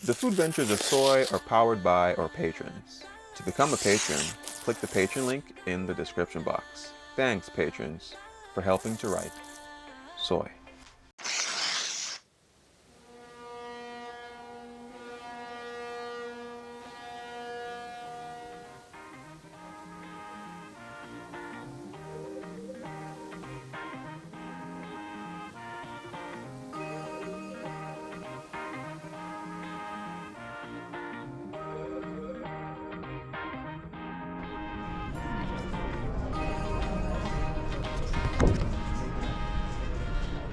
The food ventures of Soai are powered by our patrons. To become a patron, click the patron link in the description box. Thanks, patrons, for helping to write Soai.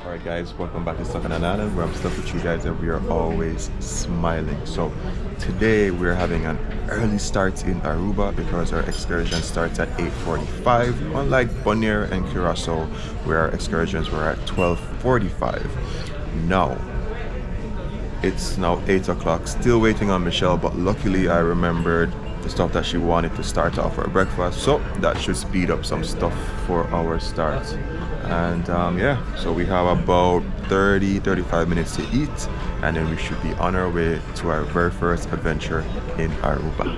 Alright guys, welcome back to Stuck on an Island, where I'm stuck with you guys and we are always smiling. So today we're having an early start in Aruba because our excursion starts at 8:45, unlike Bonaire and Curacao where our excursions were at 12:45. Now it's now 8 o'clock, still waiting on Michelle, but luckily I remembered the stuff that she wanted to start off our breakfast, so that should speed up some stuff for our start. And yeah, so we have about 30-35 minutes to eat, and then we should be on our way to our very first adventure in Aruba.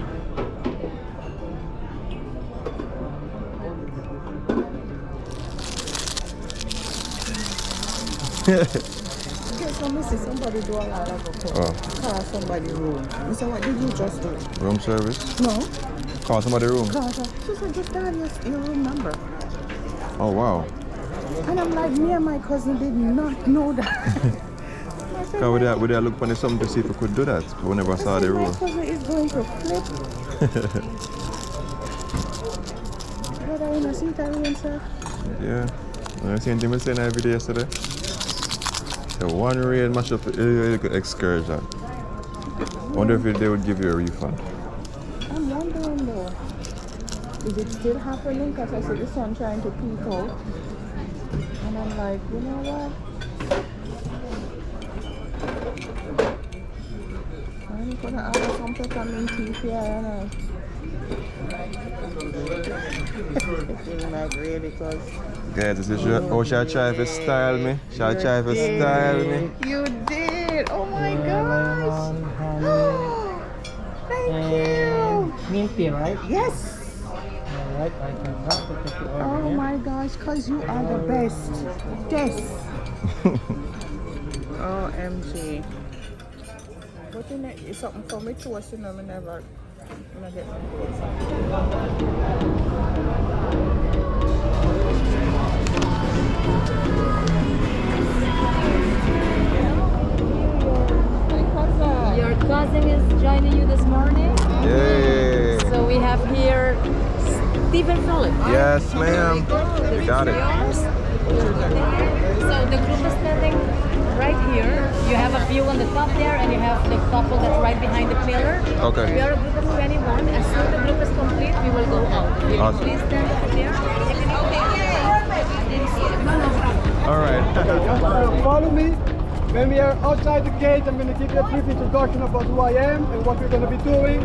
Somebody do a lot of call somebody room. I said, what did you just do? Room service? No. Call somebody room? She said, just dial your room number. Oh wow. And I'm like, me and my cousin did not know that. Would they look for something to see if we could do that? We never saw the room. My cousin is going to flip. But I didn't see that room, sir. Yeah. I seen him saying every day yesterday. The one rain mash up a good excursion. Wonder if they would give you a refund. I'm wondering though, is it still happening? Because I see the sun trying to peek out. And I'm like, you know what? I'm gonna add some peppermint tea here, and it's like really because. Guys, this is how shall I try to style me? Shall I try to style me? You did! Oh my gosh! Thank you! Milk tea, right? Yes! Alright, I can help to take the order. Oh my gosh, because you are the best. Yes! OMG. But you know, it's something for me too, so I never get my clothes. Your cousin is joining you this morning. Yay! So we have here Stephen Phillips. Yes, ma'am. We got it. So the group is standing right here. You have a view on the top there, and you have the couple that's right behind the pillar. Okay. We are a group of 21. As soon as the group is complete, we will go out. Will you Awesome. please stand over there? Alright. Follow me. When we are outside the gate, I'm going to give you a brief introduction about who I am and what we're going to be doing.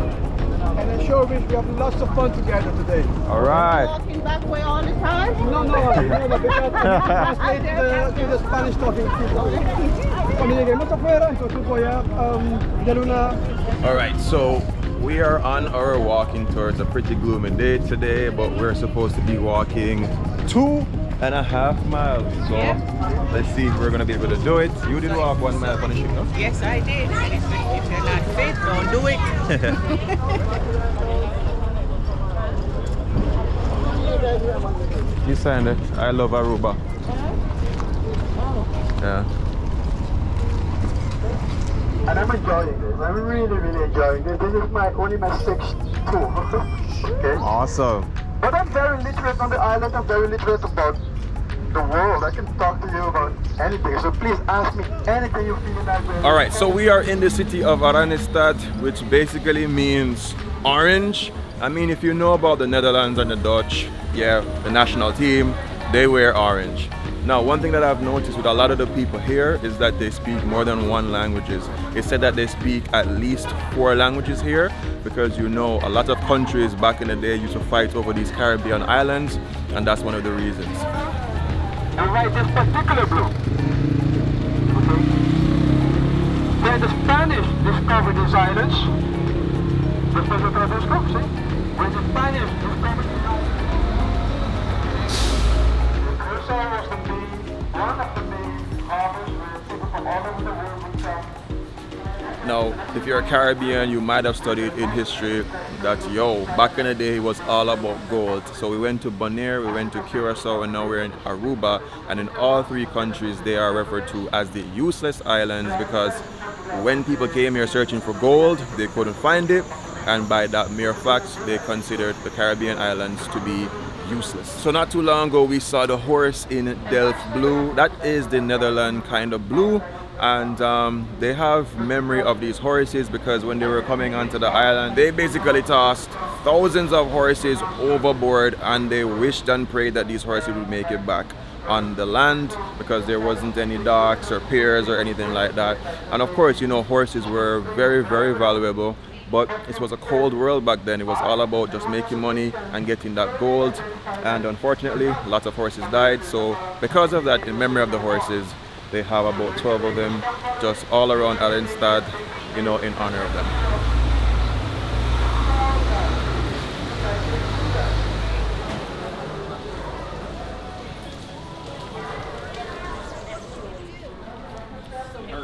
And I'm sure we have lots of fun together today. Alright. Walking that way all the time? No, because we translate to the Spanish talking people. Cuando lleguemos afuera, entonces voy a darle una. Alright, so we are on our walking towards a pretty gloomy day today, but we're supposed to be walking 2.5 miles. So let's see if we're gonna be able to do it. You did walk 1 mile on the ship, no? Yes, I did. If you're not fit, don't do it. You signed it. I love Aruba. Yeah. And I'm enjoying this. I'm really enjoying this. This is only my 6th tour. Okay. Awesome. But I'm very literate on the island. I'm very literate about the world. I can talk to you about anything. So please ask me anything you feel like. Alright, so we are in the city of Oranjestad, which basically means orange. I mean, if you know about the Netherlands and the Dutch, yeah, the national team, they wear orange. Now, one thing that I've noticed with a lot of the people here is that they speak more than one languages. It's said that they speak at least 4 languages here because, you know, a lot of countries back in the day used to fight over these Caribbean islands, and that's one of the reasons. And right, this particular blue. Okay. When the Spanish discovered these islands, when the Spanish discovered these islands, Soai was one of the main harbors where people from all over the world would come. Now, if you're a Caribbean, you might have studied in history that, back in the day, it was all about gold. So we went to Bonaire, we went to Curacao, and now we're in Aruba. And in all three countries, they are referred to as the useless islands because when people came here searching for gold, they couldn't find it. And by that mere fact, they considered the Caribbean islands to be useless. So not too long ago, we saw the horse in Delft blue. That is the Netherlands kind of blue. And they have memory of these horses because when they were coming onto the island, they basically tossed thousands of horses overboard, and they wished and prayed that these horses would make it back on the land because there wasn't any docks or piers or anything like that. And of course, horses were very, very valuable, but it was a cold world back then. It was all about just making money and getting that gold. And unfortunately, lots of horses died. So because of that, in memory of the horses, they have about 12 of them just all around Oranjestad, in honor of them.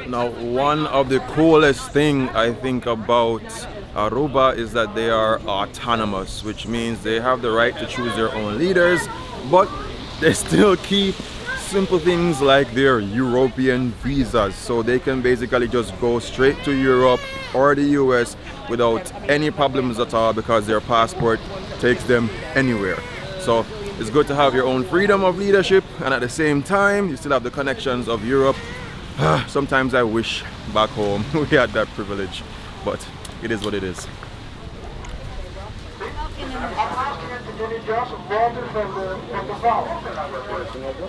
Now, one of the coolest thing I think about Aruba is that they are autonomous, which means they have the right to choose their own leaders, but they still keep simple things like their European visas, so they can basically just go straight to Europe or the US without any problems at all because their passport takes them anywhere. So it's good to have your own freedom of leadership, and at the same time you still have the connections of Europe. Sometimes I wish back home we had that privilege, but it is what it is.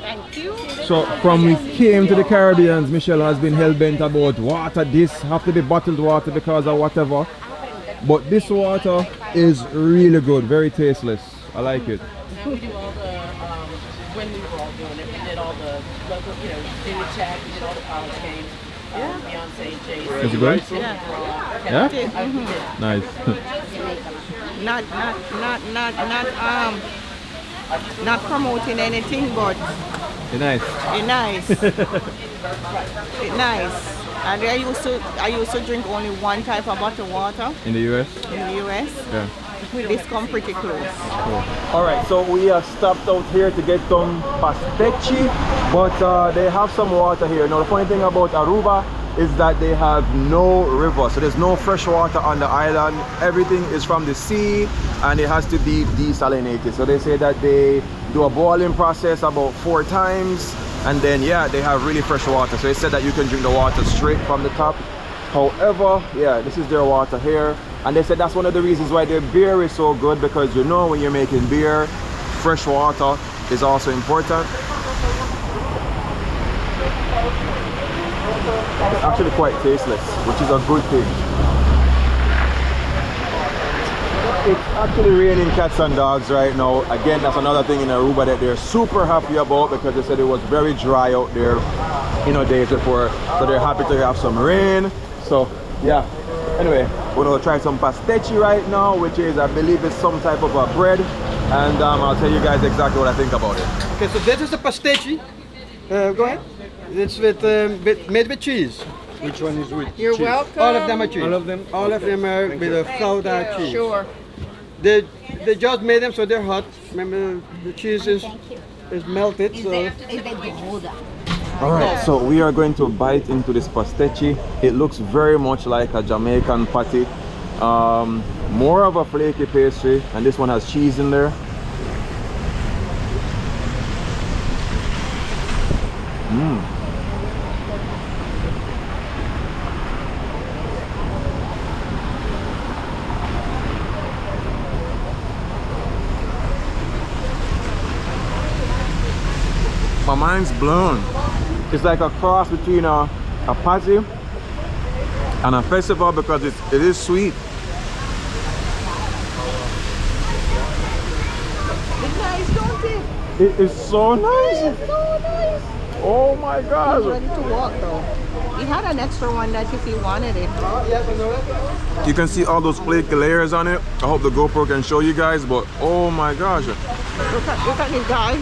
Thank you. So from we came to the Caribbean, Michelle has been hell-bent about water. This have to be bottled water because of whatever. But this water is really good, very tasteless. I like it. We do all the, when we were all doing it, we did all the local, dinner chat, we did all the college games. Beyonce, Jay-Z. Is it good? Yeah. Yeah? Nice. Not promoting anything, but It's nice. it's nice. It's nice. And I used to drink only one type of bottled water In the US? in the US. Yeah. This come pretty close. Alright, so we have stopped out here to get some pastechi, but they have some water here. Now the funny thing about Aruba is that they have no river, so there's no fresh water on the island. Everything is from the sea and it has to be desalinated. So they say that they do a boiling process about 4 times, and then they have really fresh water. So they said that you can drink the water straight from the top. However, this is their water here, and they said that's one of the reasons why their beer is so good, because when you're making beer, fresh water is also important. It's actually quite tasteless, which is a good thing. It's actually raining cats and dogs right now. Again, that's another thing in Aruba that they're super happy about, because they said it was very dry out there, days before. So they're happy to have some rain. So anyway, we're gonna try some pastechi right now, which is, I believe, it's some type of a bread, and I'll tell you guys exactly what I think about it. Okay, so this is the pastechi. Go ahead. It's made with cheese. Which one is with You're cheese? welcome. All of them are cheese. All of them? All of them are with a Gouda cheese. Sure. They just made them so they're hot. Remember, the cheese is melted. So. Alright, so we are going to bite into this pastechi. It looks very much like a Jamaican patty. More of a flaky pastry, and this one has cheese in there. My mind's blown. It's like a cross between a patty and a festival, because it is sweet. It's nice, don't it? It is so nice. It's so nice. Oh my gosh. Ready to walk though. He had an extra one that if he wanted it. Yes, I know that. You can see all those flaky layers on it. I hope the GoPro can show you guys, but oh my gosh. Look at this guy.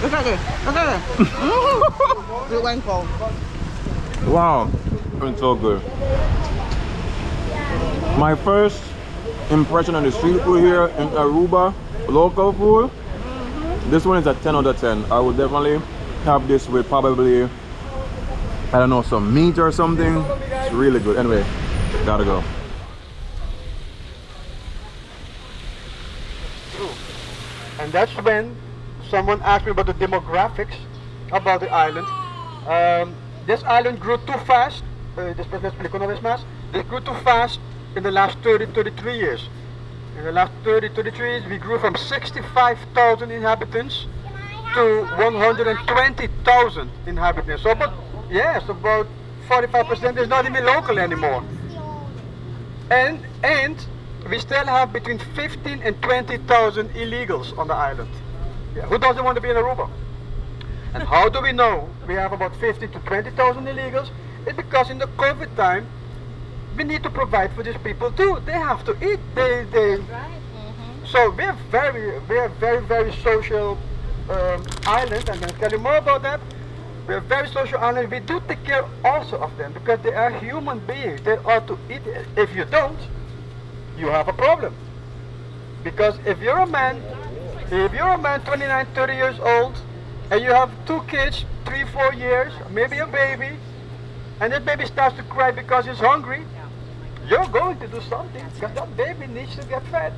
Look at it. Look at it. It went cold. Wow, it's so good. My first impression on the street food here in Aruba, local food, this one is a 10 out of 10. I would definitely have this with probably, I don't know, some meat or something. It's really good. Anyway, gotta go. And that's when someone asked me about the demographics about the island. This island grew too fast. Después les explico una vez más. They grew too fast in the last 33 years. In the last 33 years, we grew from 65,000 inhabitants to 120,000 inhabitants. So about 45% is not even local anymore. And we still have between 15 and 20,000 illegals on the island. Yeah, who doesn't want to be in Aruba? And how do we know we have about 15 to 20,000 illegals? It's because in the COVID time, we need to provide for these people too. They have to eat. So we're very social island. I'm going to tell you more about that. We're a very social island. We do take care also of them because they are human beings. They ought to eat. If you don't, you have a problem. Because if you're a man 29, 30 years old, and you have 2 kids, 3, 4 years, maybe a baby, and that baby starts to cry because he's hungry, you're going to do something because that baby needs to get fed.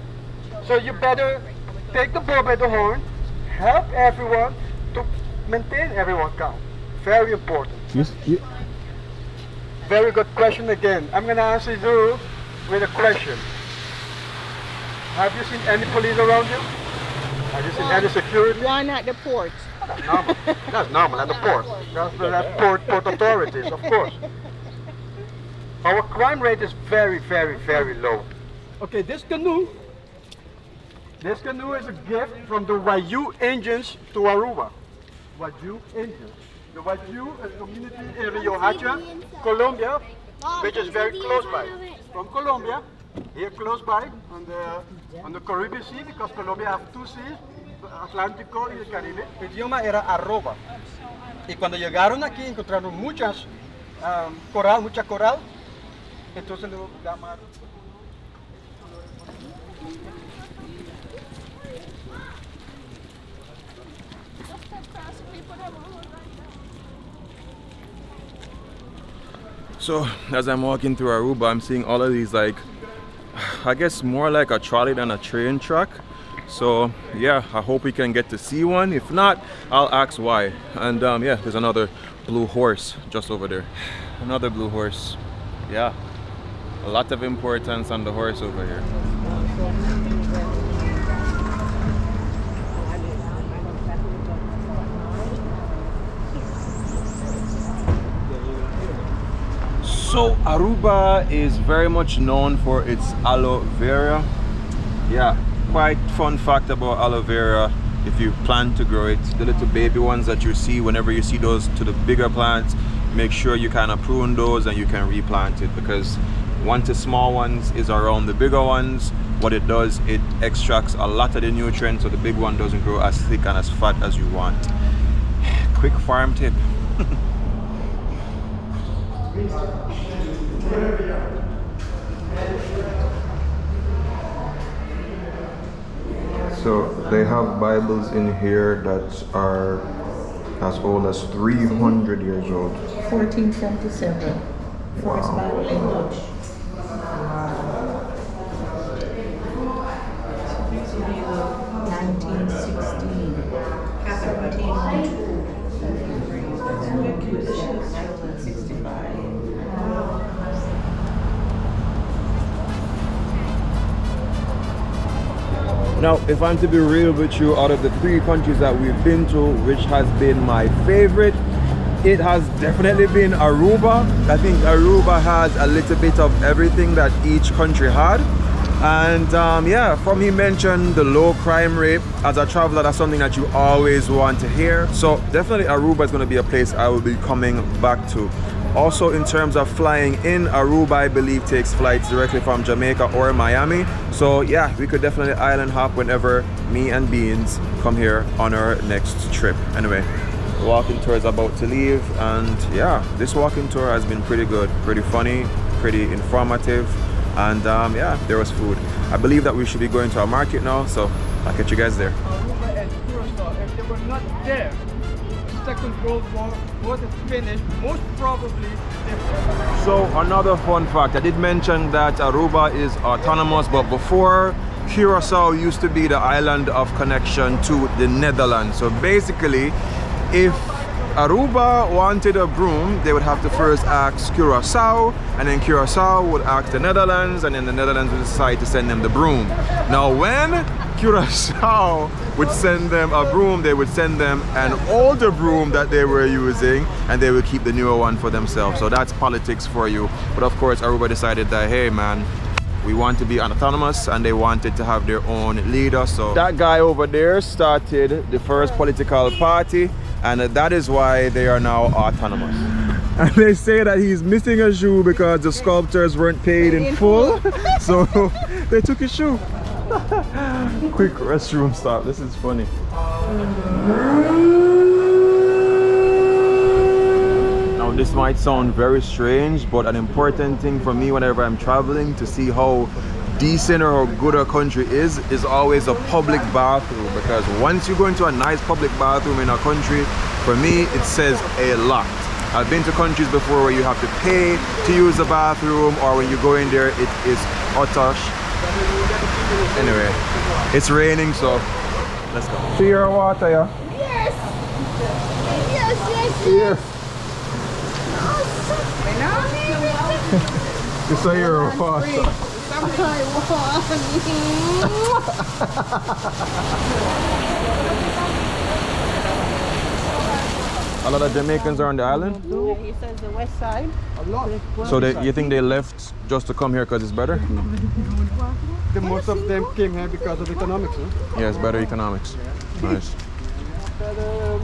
So you better take the bull by the horn, help everyone to maintain everyone calm. Very important. Very good question again. I'm going to answer you with a question. Have you seen any police around you? Have you seen any security? One at the port. That's normal. That's normal at the port. That's port authorities, of course. Our crime rate is very low. Okay, this canoe is a gift from the Wayuu Indians to Aruba. Wayuu Indians. The Wayuu is a community in Rio Hacha, Colombia, which is very close by. From Colombia, here close by on the Caribbean Sea, because Colombia has 2 seas, Atlántico y el Caribe. El idioma era arroba. Y cuando llegaron aquí encontraron mucha coral, entonces lo llamaron. So as I'm walking through Aruba, I'm seeing all of these, like, I guess more like a trolley than a train track. So yeah, I hope we can get to see one. If not, I'll ask why. And yeah, there's another blue horse just over there. Another blue horse. Yeah, a lot of importance on the horse over here. So Aruba is very much known for its aloe vera. Yeah, quite fun fact about aloe vera, if you plan to grow it, the little baby ones that you see, whenever you see those to the bigger plants, make sure you kind of prune those and you can replant it, because once the small ones is around the bigger ones, what it does, it extracts a lot of the nutrients, so the big one doesn't grow as thick and as fat as you want. Quick farm tip. So they have Bibles in here that are as old as 300 years old. 1477. First Bible in Dutch. This will be the 1916. 1965. Now, if I'm to be real with you, out of the 3 countries that we've been to, which has been my favorite, it has definitely been Aruba. I think Aruba has a little bit of everything that each country had. And yeah, from he mentioned the low crime rate, as a traveler, that's something that you always want to hear. So definitely Aruba is going to be a place I will be coming back to. Also, in terms of flying in, Aruba, I believe, takes flights directly from Jamaica or Miami. So yeah, we could definitely island hop whenever me and Beans come here on our next trip. Anyway, the walking tour is about to leave, and yeah, this walking tour has been pretty good, pretty funny, pretty informative, and yeah, there was food. I believe that we should be going to a market now, so I'll catch you guys there. Aruba and Curacao, if they were not there, the Second World War would have finished, most probably. So another fun fact, I did mention that Aruba is autonomous, but before, Curacao used to be the island of connection to the Netherlands. So basically, if Aruba wanted a broom, they would have to first ask Curacao, and then Curacao would ask the Netherlands, and then the Netherlands would decide to send them the broom. Now when Curacao would send them a broom, they would send them an older broom that they were using, and they would keep the newer one for themselves. So that's politics for you. But of course, Aruba decided that, hey man, we want to be autonomous, and they wanted to have their own leader. So that guy over there started the first political party, and that is why they are now autonomous. And they say that he's missing a shoe because the sculptors weren't paid in full, so they took his shoe. Quick restroom stop. This is funny. Now this might sound very strange, but an important thing for me whenever I'm traveling to see how decent or how good our country is always a public bathroom, because once you go into a nice public bathroom in a country, for me it says a lot. I've been to countries before where you have to pay to use the bathroom, or when you go in there it is utter. Anyway, it's raining, so let's go. See your water, yeah? Yes. Yes, yes, Here. yes. You say your water. A lot of Jamaicans are on the island? Yeah, he says the west side. So you think they left just to come here because it's better? The most of them came here because of economics. Huh? Yeah, it's better economics. Nice. Better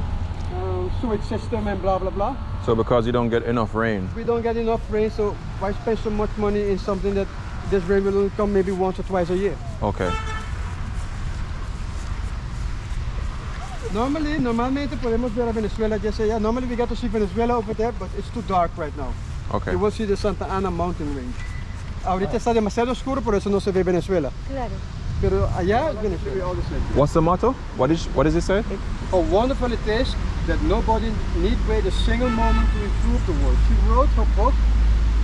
sewage system and blah blah blah. So because you don't get enough rain. We don't get enough rain, so why spend so much money in something that this rain will only come maybe once or twice a year? Okay. Normalmente podemos ver a Venezuela, just say, yeah, normally we get to see Venezuela over there, but it's too dark right now. Okay. You will see the Santa Ana mountain range. Ahorita está demasiado oscuro, por eso no se ve Venezuela. Claro. Pero allá es Venezuela, all the same. What's the motto? What does it say? How wonderful it is that nobody need wait a single moment to improve the world. She wrote her book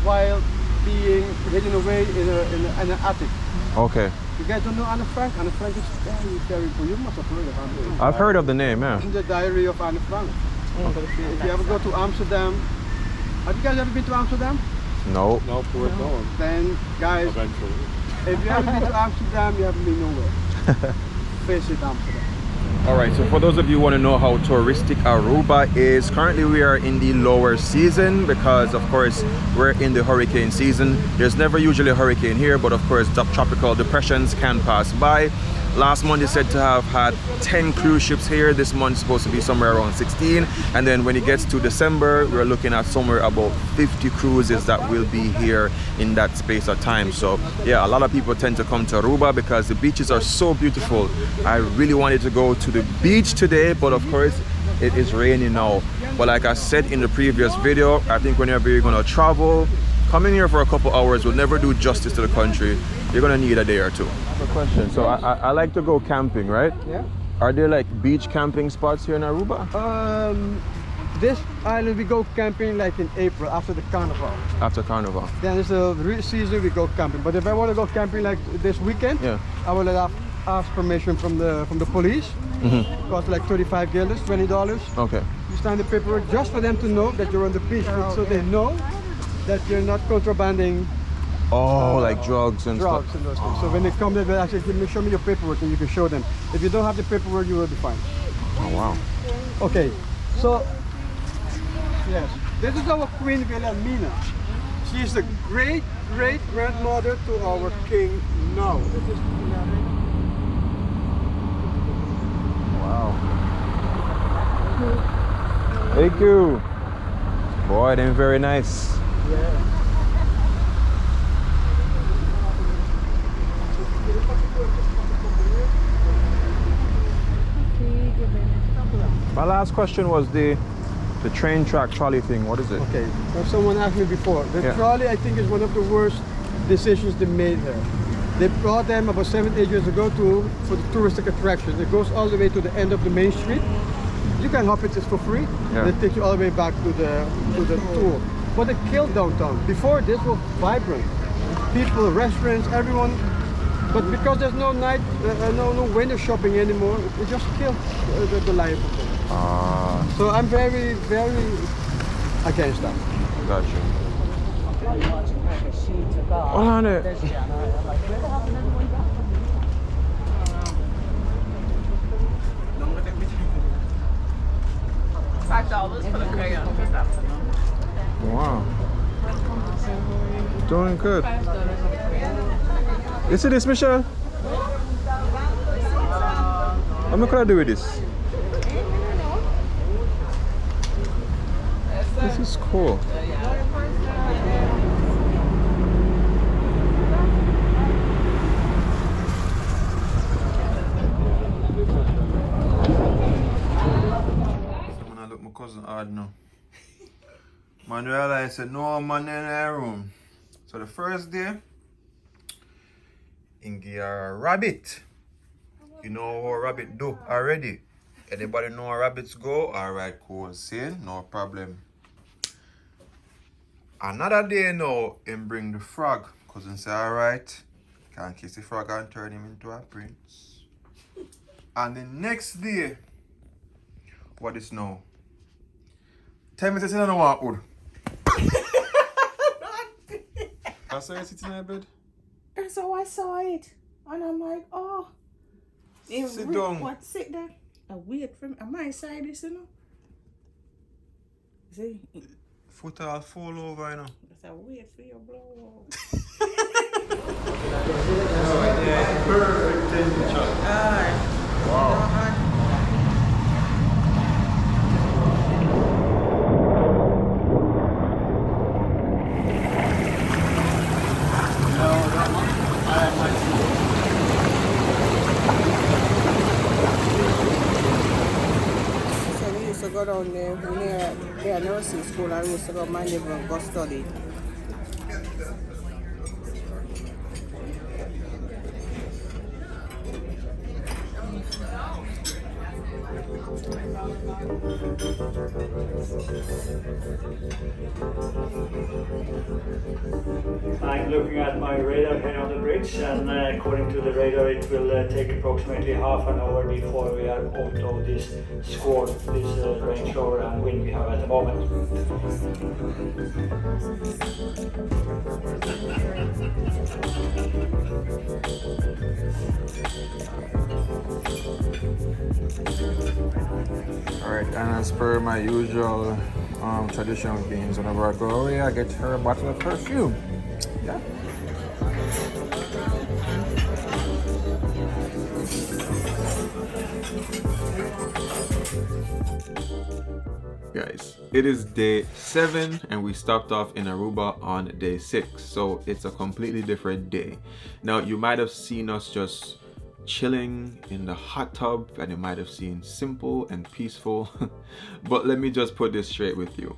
while being hidden away in an attic. Okay. You guys don't know Anne Frank? Anne Frank is very, very cool. You must have heard of Anne Frank. I've heard of the name, yeah. The Diary of Anne Frank. If you ever go to Amsterdam, have you guys ever been to Amsterdam? No. No, poor dog. Then, guys, Eventually. if you haven't been to Amsterdam, you haven't been nowhere. Visit Amsterdam. Alright, so for those of you who want to know how touristic Aruba is, currently we are in the lower season because of course we're in the hurricane season. There's never usually a hurricane here, but of course tropical depressions can pass by. Last month is said to have had 10 cruise ships here. This month's supposed to be somewhere around 16, and then when it gets to December we're looking at somewhere about 50 cruises that will be here in that space of time. So yeah, a lot of people tend to come to Aruba because the beaches are so beautiful. I really wanted to go to the beach today, but of course it is raining now. But like I said in the previous video, I think whenever you're gonna travel, coming here for a couple hours will never do justice to the country. You're gonna need a day or two. A question. So I like to go camping, right? Yeah. Are there like beach camping spots here in Aruba? This island we go camping like in April after the carnival. After Carnival. Then it's a real season we go camping. But if I want to go camping like this weekend, Yeah. I will ask permission from the police. It costs like 35 guilders, $20. Okay. You sign the paperwork just for them to know that you're on the beach, so they know that you're not contrabanding Oh, like drugs and drugs stuff. and those things. So when they come, they will actually show me your paperwork, and you can show them. If you don't have the paperwork, you will be fine. Oh wow. Okay, so yes, this is our Queen Wilhelmina. She is the great grandmother to our king now. Wow. Thank you. Boy, they're very nice. Yeah. My last question was the train track trolley thing. What is it? Okay, well, someone asked me before. The Yeah. trolley, I think, is one of the worst decisions they made here. They brought them about 7-8 years ago for the touristic attraction. It goes all the way to the end of the main street. You can hop it just for free. Yeah. They take you all the way back to the tour. But it killed downtown. Before this was vibrant. People, restaurants, everyone. But because there's no night, no window shopping anymore, it just killed the life of it. So I'm very, very against that. Gotcha. Hold on it. $5 for the crayon. Wow. Doing good. You see this, Michelle? What am I gonna do with this? This is cool. When I look my cousin hard now. Man realized said no man in the room. So the first day, in gear rabbit. You know how rabbit do already. Anybody know how rabbits go? Alright, cool. See, no problem. Another day now, him bring the frog. Cousin say, alright, can kiss the frog and turn him into a prince. And the next day, what is now? Tell me this is not want wood. I saw you sitting in your bed. That's how I saw it. And I'm like, oh. Sit down. What, sit there? I wait for me. On my side, this, you know. See? Foot all fall over, you know. That's a wait for your blow. Perfect temperature. Wow. We used to go down there near their nursing school and we used to go Mandeville and go study. I'm looking at my radar here on the bridge, and according to the radar it will take approximately half an hour before we are out of this squall, this rain shower and wind we have at the moment. Alright, and as per my usual tradition of beans, whenever I go away, I get her a bottle of perfume. Yeah. Guys, it is day 7 and we stopped off in Aruba on day 6, so it's a completely different day. Now you might have seen us just chilling in the hot tub and you might have seen simple and peaceful but let me just put this straight with you.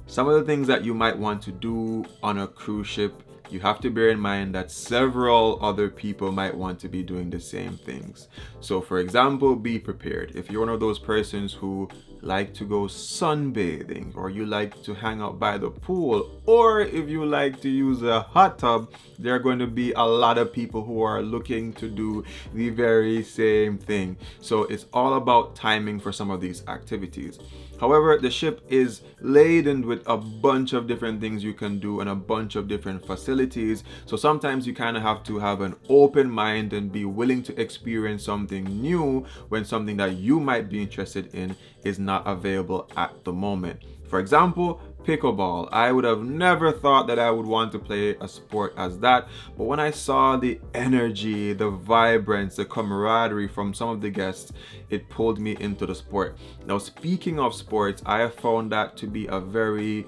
Some of the things that you might want to do on a cruise ship, you have to bear in mind that several other people might want to be doing the same things. So for example, be prepared. If you're one of those persons who like to go sunbathing, or you like to hang out by the pool, or if you like to use a hot tub, there are going to be a lot of people who are looking to do the very same thing. So it's all about timing for some of these activities. However, the ship is laden with a bunch of different things you can do and a bunch of different facilities. So sometimes you kind of have to have an open mind and be willing to experience something new when something that you might be interested in is not available at the moment. For example, pickleball. I would have never thought that I would want to play a sport as that, but when I saw the energy, the vibrance, the camaraderie from some of the guests, it pulled me into the sport. Now, speaking of sports, I have found that to be a very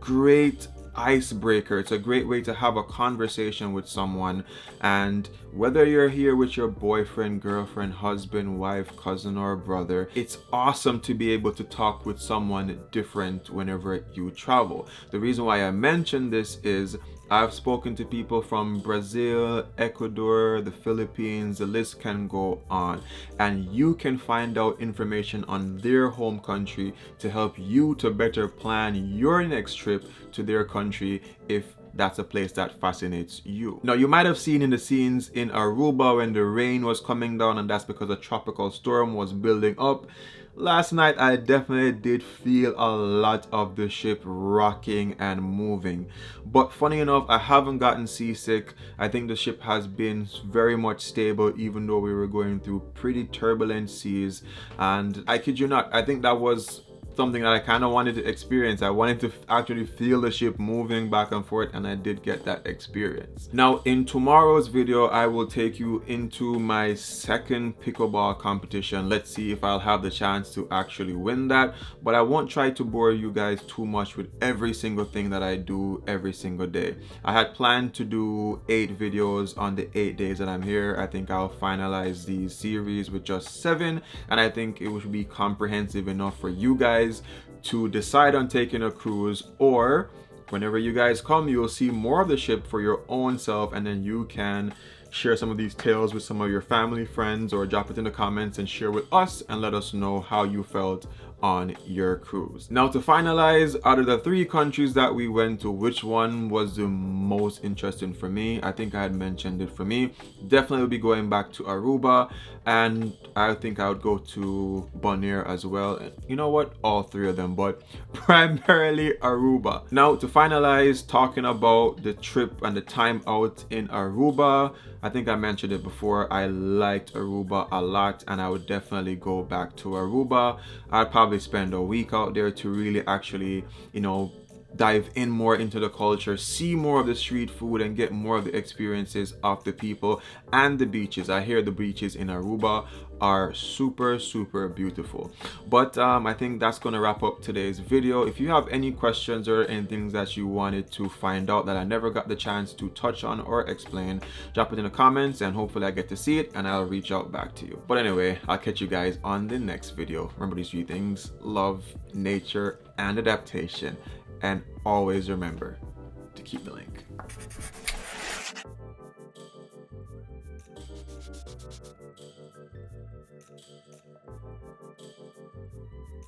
great icebreaker. It's a great way to have a conversation with someone, and whether you're here with your boyfriend, girlfriend, husband, wife, cousin, or brother, it's awesome to be able to talk with someone different whenever you travel. The reason why I mention this is I've spoken to people from Brazil, Ecuador, the Philippines, the list can go on, and you can find out information on their home country to help you to better plan your next trip to their country if that's a place that fascinates you. Now, you might have seen in the scenes in Aruba when the rain was coming down, and that's because a tropical storm was building up. Last night, I definitely did feel a lot of the ship rocking and moving. But funny enough, I haven't gotten seasick. I think the ship has been very much stable, even though we were going through pretty turbulent seas. And I kid you not, I think that was something that I kind of wanted to experience. I wanted to actually feel the ship moving back and forth, and I did get that experience. Now, in tomorrow's video, I will take you into my second pickleball competition. Let's see if I'll have the chance to actually win that, but I won't try to bore you guys too much with every single thing that I do every single day. I had planned to do 8 videos on the 8 days that I'm here. I think I'll finalize the series with just 7, and I think it would be comprehensive enough for you guys to decide on taking a cruise, or whenever you guys come, you'll see more of the ship for your own self, and then you can share some of these tales with some of your family, friends, or drop it in the comments and share with us and let us know how you felt on your cruise. Now, to finalize, out of the 3 countries that we went to, which one was the most interesting for me? I think I had mentioned it. For me, definitely will be going back to Aruba, and I think I would go to Bonaire as well. And you know what, all 3 of them, but primarily Aruba. Now, to finalize, talking about the trip and the time out in Aruba, I think I mentioned it before, I liked Aruba a lot, and I would definitely go back to Aruba. I'd probably spend a week out there to really actually, you know, dive in more into the culture, see more of the street food, and get more of the experiences of the people and the beaches. I hear the beaches in Aruba are super beautiful. But I think that's gonna wrap up today's video. If you have any questions or anything that you wanted to find out that I never got the chance to touch on or explain, drop it in the comments, and hopefully I get to see it and I'll reach out back to you. But anyway, I'll catch you guys on the next video. Remember these 3 things: love, nature, and adaptation. And always remember to keep the link.